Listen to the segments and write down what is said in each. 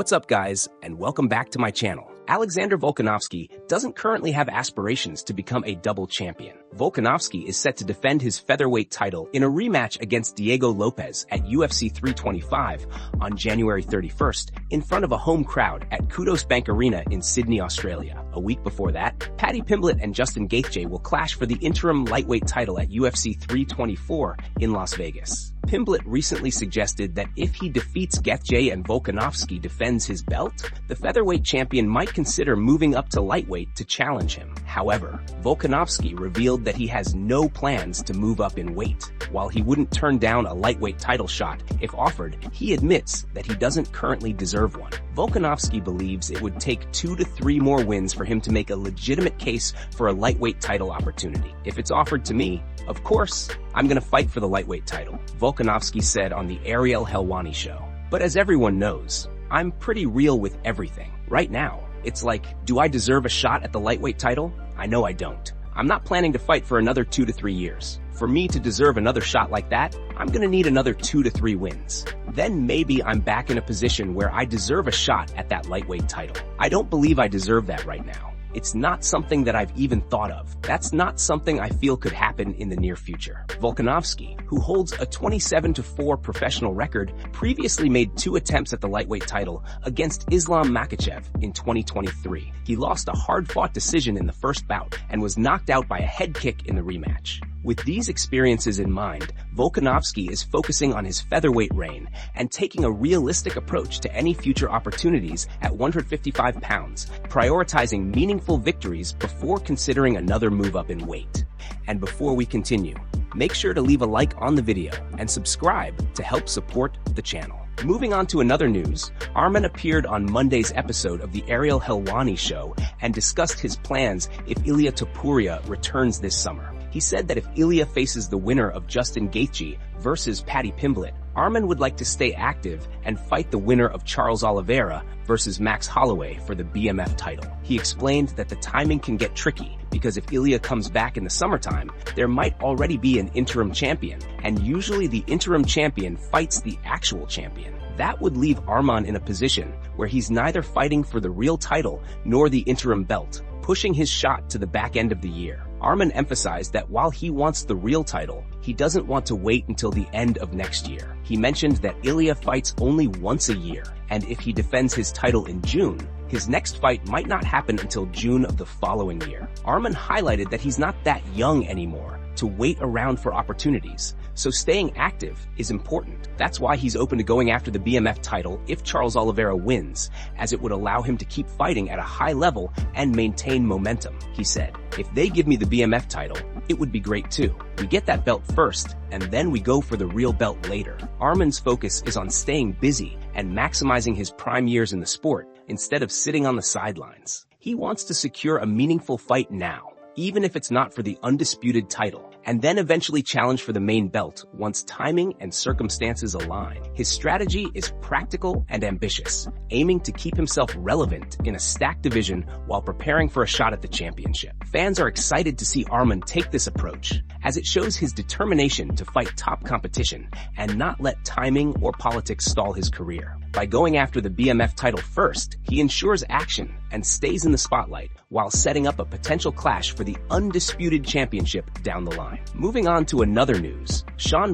What's up, guys, and welcome back to my channel. Alexander Volkanovski doesn't currently have aspirations to become a double champion. Volkanovski is set to defend his featherweight title in a rematch against Diego Lopes at UFC 325 on January 31st in front of a home crowd at Kudos Bank Arena in Sydney, Australia. A week before that, Paddy Pimblett and Justin Gaethje will clash for the interim lightweight title at UFC 324 in Las Vegas. Pimblett recently suggested that if he defeats Gaethje and Volkanovski defends his belt, the featherweight champion might consider moving up to lightweight to challenge him. However, Volkanovski revealed that he has no plans to move up in weight. While he wouldn't turn down a lightweight title shot if offered, he admits that he doesn't currently deserve one. Volkanovski believes it would take 2 to 3 more wins for him to make a legitimate case for a lightweight title opportunity. If it's offered to me, of course, I'm gonna fight for the lightweight title, Volkanovski said on the Ariel Helwani show. But as everyone knows, I'm pretty real with everything. Right now, it's like, do I deserve a shot at the lightweight title? I know I don't. I'm not planning to fight for another 2 to 3 years. For me to deserve another shot like that, I'm gonna need another 2 to 3 wins. Then maybe I'm back in a position where I deserve a shot at that lightweight title. I don't believe I deserve that right now. It's not something that I've even thought of. That's not something I feel could happen in the near future. Volkanovski, who holds a 27-4 professional record, previously made 2 attempts at the lightweight title against Islam Makhachev in 2023. He lost a hard-fought decision in the first bout and was knocked out by a head kick in the rematch. With these experiences in mind, Volkanovski is focusing on his featherweight reign and taking a realistic approach to any future opportunities at 155 pounds, prioritizing meaningful victories before considering another move up in weight. And before we continue, make sure to leave a like on the video and subscribe to help support the channel. Moving on to another news, Arman appeared on Monday's episode of the Ariel Helwani show and discussed his plans if Ilia Topuria returns this summer. He said that if Ilia faces the winner of Justin Gaethje versus Paddy Pimblett, Arman would like to stay active and fight the winner of Charles Oliveira versus Makhachev for the BMF title. He explained that the timing can get tricky because if Ilia comes back in the summertime, there might already be an interim champion, and usually the interim champion fights the actual champion. That would leave Arman in a position where he's neither fighting for the real title nor the interim belt, pushing his shot to the back end of the year. Arman emphasized that while he wants the real title, he doesn't want to wait until the end of next year. He mentioned that Ilia fights only once a year, and if he defends his title in June, his next fight might not happen until June of the following year. Arman highlighted that he's not that young anymore to wait around for opportunities, so staying active is important. That's why he's open to going after the BMF title if Charles Oliveira wins, as it would allow him to keep fighting at a high level and maintain momentum. He said, if they give me the BMF title, it would be great too. We get that belt first, and then we go for the real belt later. Arman's focus is on staying busy and maximizing his prime years in the sport instead of sitting on the sidelines. He wants to secure a meaningful fight now, even if it's not for the undisputed title, and then eventually challenge for the main belt once timing and circumstances align. His strategy is practical and ambitious, aiming to keep himself relevant in a stacked division while preparing for a shot at the championship. Fans are excited to see Arman take this approach, as it shows his determination to fight top competition and not let timing or politics stall his career. By going after the BMF title first, he ensures action and stays in the spotlight while setting up a potential clash for the undisputed championship down the line. Moving on to another news,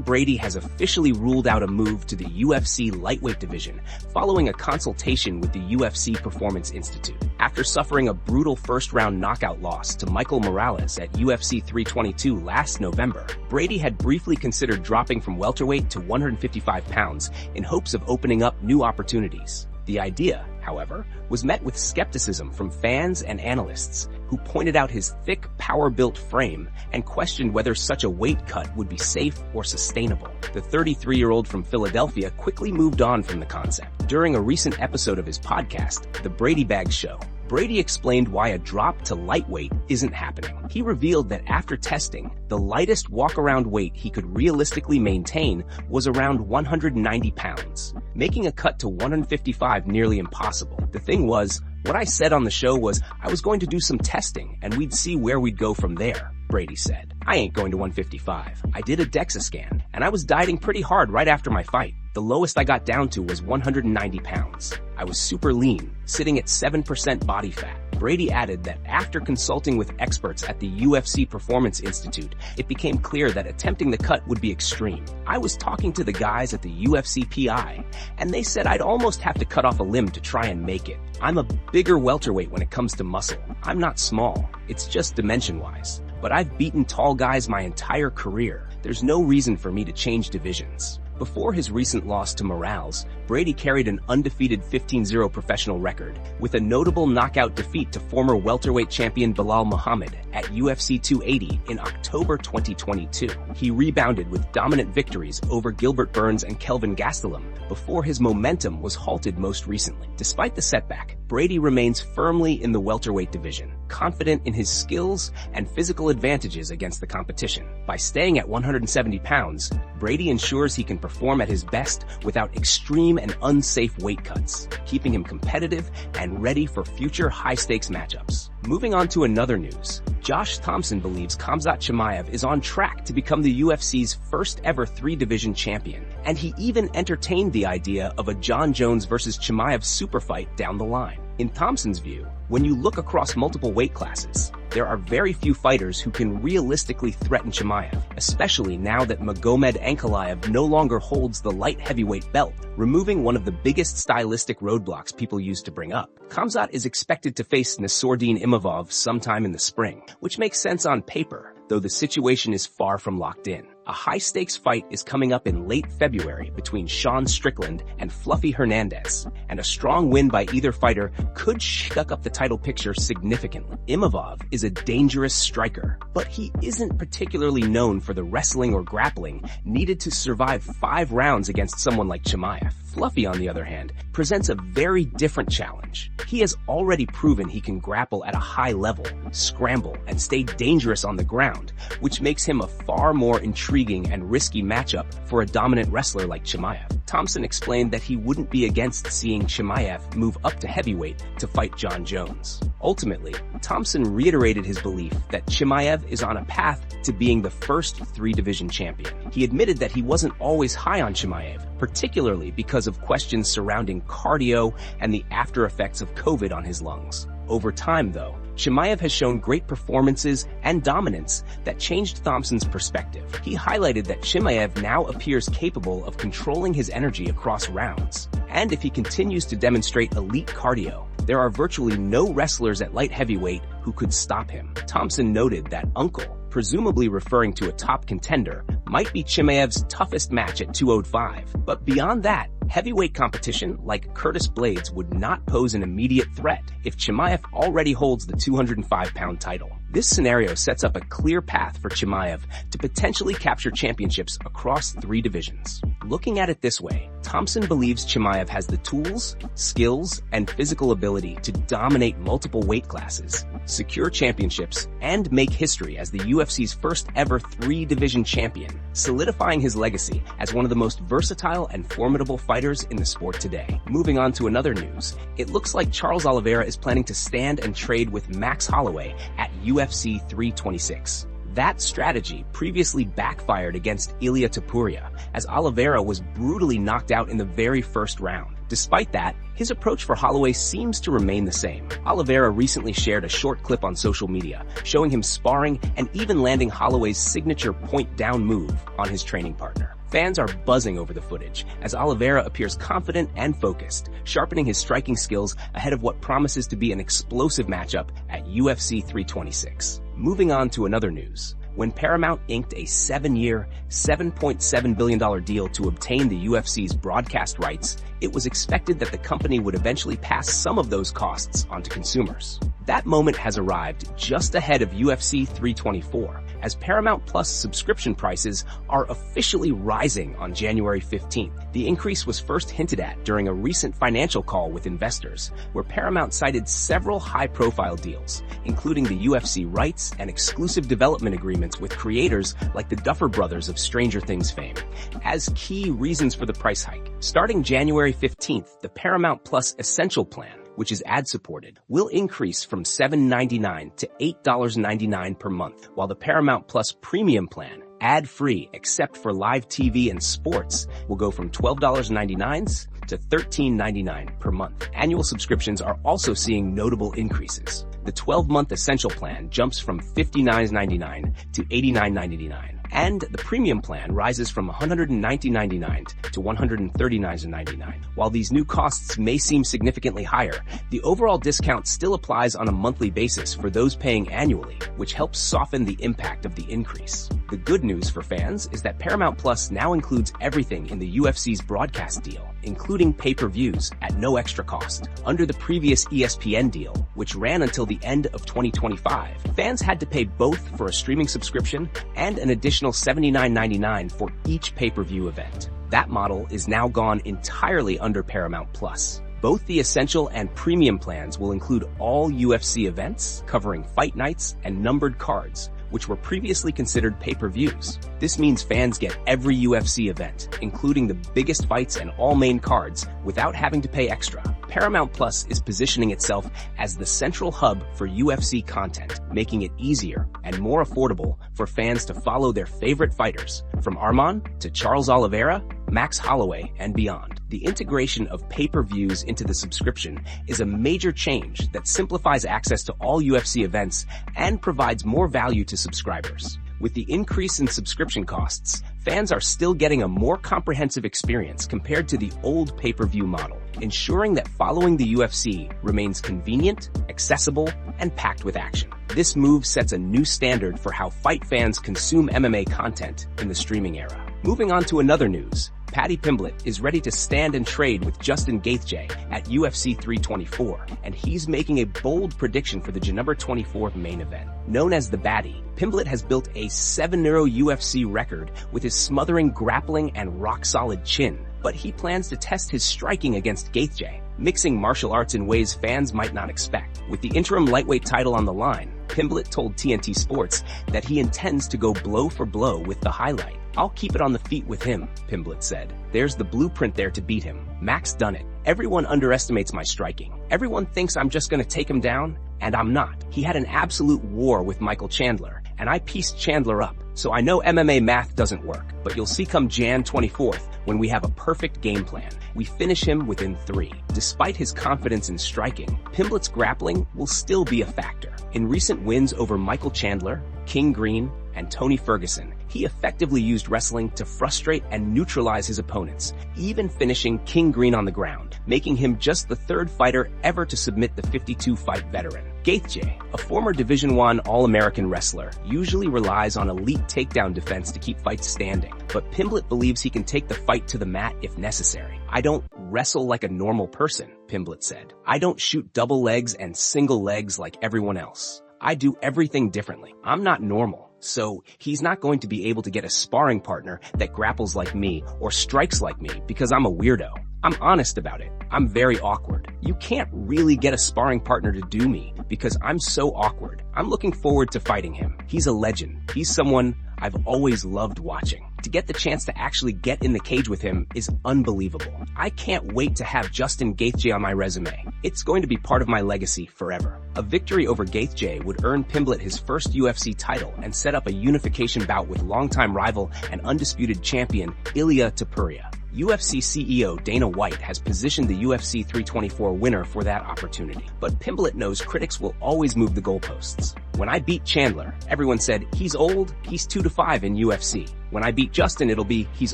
Brady has officially ruled out a move to the UFC lightweight division following a consultation with the UFC Performance Institute. After suffering a brutal first-round knockout loss to Michael Morales at UFC 322 last November, Brady had briefly considered dropping from welterweight to 155 pounds in hopes of opening up new opportunities. The idea, however, was met with skepticism from fans and analysts who pointed out his thick, power-built frame and questioned whether such a weight cut would be safe or sustainable. The 33-year-old from Philadelphia quickly moved on from the concept. During a recent episode of his podcast, The Brady Bag Show, Brady explained why a drop to lightweight isn't happening. He revealed that after testing, the lightest walk-around weight he could realistically maintain was around 190 pounds, making a cut to 155 nearly impossible. The thing was, what I said on the show was I was going to do some testing and we'd see where we'd go from there, Brady said. I ain't going to 155. I did a DEXA scan, and I was dieting pretty hard right after my fight. The lowest I got down to was 190 pounds. I was super lean, sitting at 7% body fat. Brady added that after consulting with experts at the UFC Performance Institute, it became clear that attempting the cut would be extreme. I was talking to the guys at the UFC PI, and they said I'd almost have to cut off a limb to try and make it. I'm a bigger welterweight when it comes to muscle. I'm not small, it's just dimension-wise. But I've beaten tall guys my entire career. There's no reason for me to change divisions. Before his recent loss to Morales, Brady carried an undefeated 15-0 professional record, with a notable knockout defeat to former welterweight champion Belal Muhammad at UFC 280 in October 2022. He rebounded with dominant victories over Gilbert Burns and Kelvin Gastelum before his momentum was halted most recently. Despite the setback, Brady remains firmly in the welterweight division, confident in his skills and physical advantages against the competition. By staying at 170 pounds, Brady ensures he can perform at his best without extreme and unsafe weight cuts, keeping him competitive and ready for future high-stakes matchups. Moving on to another news, Josh Thompson believes Khamzat Chimaev is on track to become the UFC's first ever three-division champion, and he even entertained the idea of a Jon Jones versus Chimaev super fight down the line. In Thompson's view, when you look across multiple weight classes, there are very few fighters who can realistically threaten Chimaev, especially now that Magomed Ankalaev no longer holds the light heavyweight belt, removing one of the biggest stylistic roadblocks people used to bring up. Khamzat is expected to face Nassourdine Imavov sometime in the spring, which makes sense on paper, though the situation is far from locked in. A high-stakes fight is coming up in late February between Sean Strickland and Fluffy Hernandez, and a strong win by either fighter could shake up the title picture significantly. Imavov is a dangerous striker, but he isn't particularly known for the wrestling or grappling needed to survive 5 rounds against someone like Chimaev. Fluffy, on the other hand, presents a very different challenge. He has already proven he can grapple at a high level, scramble, and stay dangerous on the ground, which makes him a far more intriguing and risky matchup for a dominant wrestler like Chimaev. Thompson explained that he wouldn't be against seeing Chimaev move up to heavyweight to fight Jon Jones. Ultimately, Thompson reiterated his belief that Chimaev is on a path to being the first three-division champion. He admitted that he wasn't always high on Chimaev, particularly because of questions surrounding cardio and the after effects of COVID on his lungs. Over time, though, Chimaev has shown great performances and dominance that changed Thompson's perspective. He highlighted that Chimaev now appears capable of controlling his energy across rounds, and if he continues to demonstrate elite cardio, there are virtually no wrestlers at light heavyweight who could stop him. Thompson noted that Uncle, presumably referring to a top contender, might be Chimaev's toughest match at 205. But beyond that, heavyweight competition like Curtis Blades would not pose an immediate threat if Chimaev already holds the 205-pound title. This scenario sets up a clear path for Chimaev to potentially capture championships across 3 divisions. Looking at it this way, Thompson believes Chimaev has the tools, skills, and physical ability to dominate multiple weight classes, secure championships, and make history as the UFC's first ever 3-division champion, solidifying his legacy as one of the most versatile and formidable fighters in the sport today. Moving on to another news, it looks like Charles Oliveira is planning to stand and trade with Max Holloway at UFC 326. That strategy previously backfired against Ilia Topuria, as Oliveira was brutally knocked out in the very first round. Despite that, his approach for Holloway seems to remain the same. Oliveira recently shared a short clip on social media, showing him sparring and even landing Holloway's signature point-down move on his training partner. Fans are buzzing over the footage, as Oliveira appears confident and focused, sharpening his striking skills ahead of what promises to be an explosive matchup at UFC 326. Moving on to another news. When Paramount inked a 7-year, $7.7 billion deal to obtain the UFC's broadcast rights, it was expected that the company would eventually pass some of those costs onto consumers. That moment has arrived just ahead of UFC 324, as Paramount Plus subscription prices are officially rising on January 15th. The increase was first hinted at during a recent financial call with investors, where Paramount cited several high-profile deals, including the UFC rights and exclusive development agreements with creators like the Duffer Brothers of Stranger Things fame, as key reasons for the price hike. Starting January 15th, the Paramount Plus Essential Plan, which is ad-supported, will increase from $7.99 to $8.99 per month, while the Paramount Plus Premium plan, ad-free except for live TV and sports, will go from $12.99 to $13.99 per month. Annual subscriptions are also seeing notable increases. The 12-month Essential plan jumps from $59.99 to $89.99. And the premium plan rises from $119.99 to $139.99. While these new costs may seem significantly higher, the overall discount still applies on a monthly basis for those paying annually, which helps soften the impact of the increase. The good news for fans is that Paramount Plus now includes everything in the UFC's broadcast deal, including pay-per-views at no extra cost. Under the previous ESPN deal, which ran until the end of 2025, fans had to pay both for a streaming subscription and an additional $79.99 for each pay-per-view event. That model is now gone entirely under Paramount Plus. Both the Essential and Premium plans will include all UFC events, covering fight nights and numbered cards, which were previously considered pay-per-views. This means fans get every UFC event, including the biggest fights and all main cards, without having to pay extra. Paramount Plus is positioning itself as the central hub for UFC content, making it easier and more affordable for fans to follow their favorite fighters, from Arman to Charles Oliveira, Max Holloway, and beyond. The integration of pay-per-views into the subscription is a major change that simplifies access to all UFC events and provides more value to subscribers. With the increase in subscription costs, fans are still getting a more comprehensive experience compared to the old pay-per-view model, ensuring that following the UFC remains convenient, accessible, and packed with action. This move sets a new standard for how fight fans consume MMA content in the streaming era. Moving on to another news. Paddy Pimblett is ready to stand and trade with Justin Gaethje at UFC 324, and he's making a bold prediction for the January 24th main event. Known as the Baddie, Pimblett has built a 7-0 UFC record with his smothering grappling and rock-solid chin, but he plans to test his striking against Gaethje, mixing martial arts in ways fans might not expect. With the interim lightweight title on the line, Pimblett told TNT Sports that he intends to go blow for blow with the highlight. "I'll keep it on the feet with him," Pimblett said. "There's the blueprint there to beat him. Max done it. Everyone underestimates my striking. Everyone thinks I'm just gonna take him down, and I'm not. He had an absolute war with Michael Chandler, and I pieced Chandler up. So I know MMA math doesn't work, but you'll see come Jan 24th when we have a perfect game plan. We finish him within 3. Despite his confidence in striking, Pimblett's grappling will still be a factor. In recent wins over Michael Chandler, King Green, and Tony Ferguson, he effectively used wrestling to frustrate and neutralize his opponents, even finishing King Green on the ground, making him just the 3rd fighter ever to submit the 52-fight veteran. Gaethje, a former Division I All-American wrestler, usually relies on elite takedown defense to keep fights standing, but Pimblett believes he can take the fight to the mat if necessary. "I don't wrestle like a normal person," Pimblett said. "I don't shoot double legs and single legs like everyone else. I do everything differently. I'm not normal." So he's not going to be able to get a sparring partner that grapples like me or strikes like me because I'm a weirdo. I'm honest about it. I'm very awkward. You can't really get a sparring partner to do me because I'm so awkward. I'm looking forward to fighting him. He's a legend. He's someone I've always loved watching. To get the chance to actually get in the cage with him is unbelievable. I can't wait to have Justin Gaethje on my resume. It's going to be part of my legacy forever. A victory over Gaethje would earn Pimblett his first UFC title and set up a unification bout with longtime rival and undisputed champion Ilia Topuria. UFC CEO Dana White has positioned the UFC 324 winner for that opportunity. But Pimblett knows critics will always move the goalposts. "When I beat Chandler, everyone said, he's old, he's 2-5 in UFC. When I beat Justin, it'll be, he's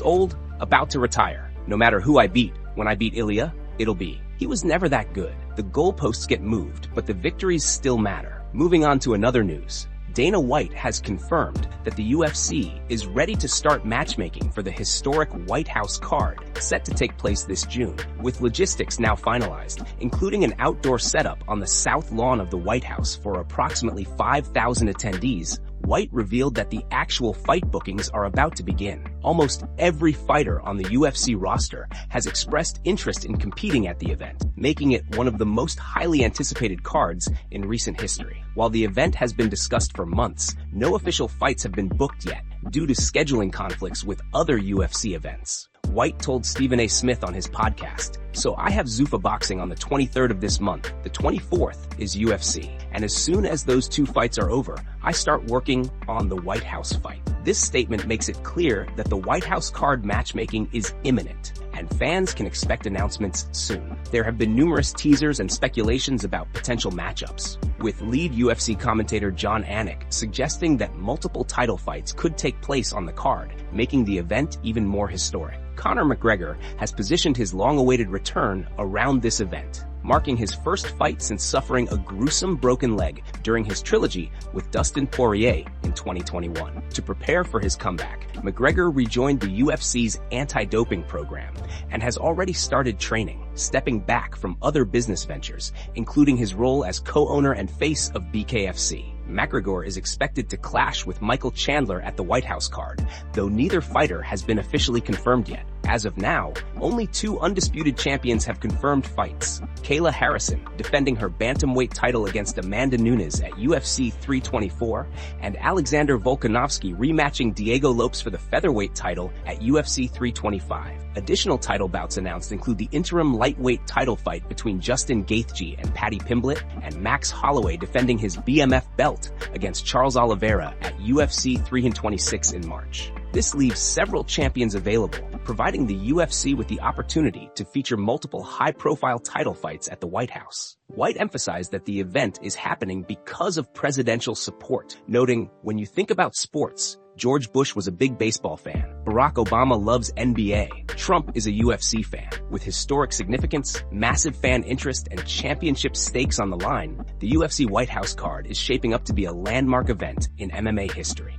old, about to retire. No matter who I beat, when I beat Ilia, it'll be, he was never that good." The goalposts get moved, but the victories still matter. Moving on to another news. Dana White has confirmed that the UFC is ready to start matchmaking for the historic White House card, set to take place this June, with logistics now finalized, including an outdoor setup on the south lawn of the White House for approximately 5,000 attendees. White revealed that the actual fight bookings are about to begin. Almost every fighter on the UFC roster has expressed interest in competing at the event, making it one of the most highly anticipated cards in recent history. While the event has been discussed for months, no official fights have been booked yet, due to scheduling conflicts with other UFC events. White told Stephen A. Smith on his podcast, "So I have Zuffa boxing on the 23rd of this month. The 24th is UFC. And as soon as those two fights are over, I start working on the White House fight." This statement makes it clear that the White House card matchmaking is imminent, and fans can expect announcements soon. There have been numerous teasers and speculations about potential matchups, with lead UFC commentator John Anik suggesting that multiple title fights could take place on the card, making the event even more historic. Conor McGregor has positioned his long-awaited return around this event, marking his first fight since suffering a gruesome broken leg during his trilogy with Dustin Poirier in 2021. To prepare for his comeback, McGregor rejoined the UFC's anti-doping program and has already started training, stepping back from other business ventures, including his role as co-owner and face of BKFC. McGregor is expected to clash with Michael Chandler at the White House card, though neither fighter has been officially confirmed yet. As of now, only two undisputed champions have confirmed fights. Kayla Harrison defending her bantamweight title against Amanda Nunes at UFC 324, and Alexander Volkanovski rematching Diego Lopes for the featherweight title at UFC 325. Additional title bouts announced include the interim lightweight title fight between Justin Gaethje and Paddy Pimblett, and Max Holloway defending his BMF belt against Charles Oliveira at UFC 326 in March. This leaves several champions available, providing the UFC with the opportunity to feature multiple high-profile title fights at the White House. White emphasized that the event is happening because of presidential support, noting, "When you think about sports, George Bush was a big baseball fan. Barack Obama loves NBA. Trump is a UFC fan. With historic significance, massive fan interest, and championship stakes on the line, the UFC White House card is shaping up to be a landmark event in MMA history."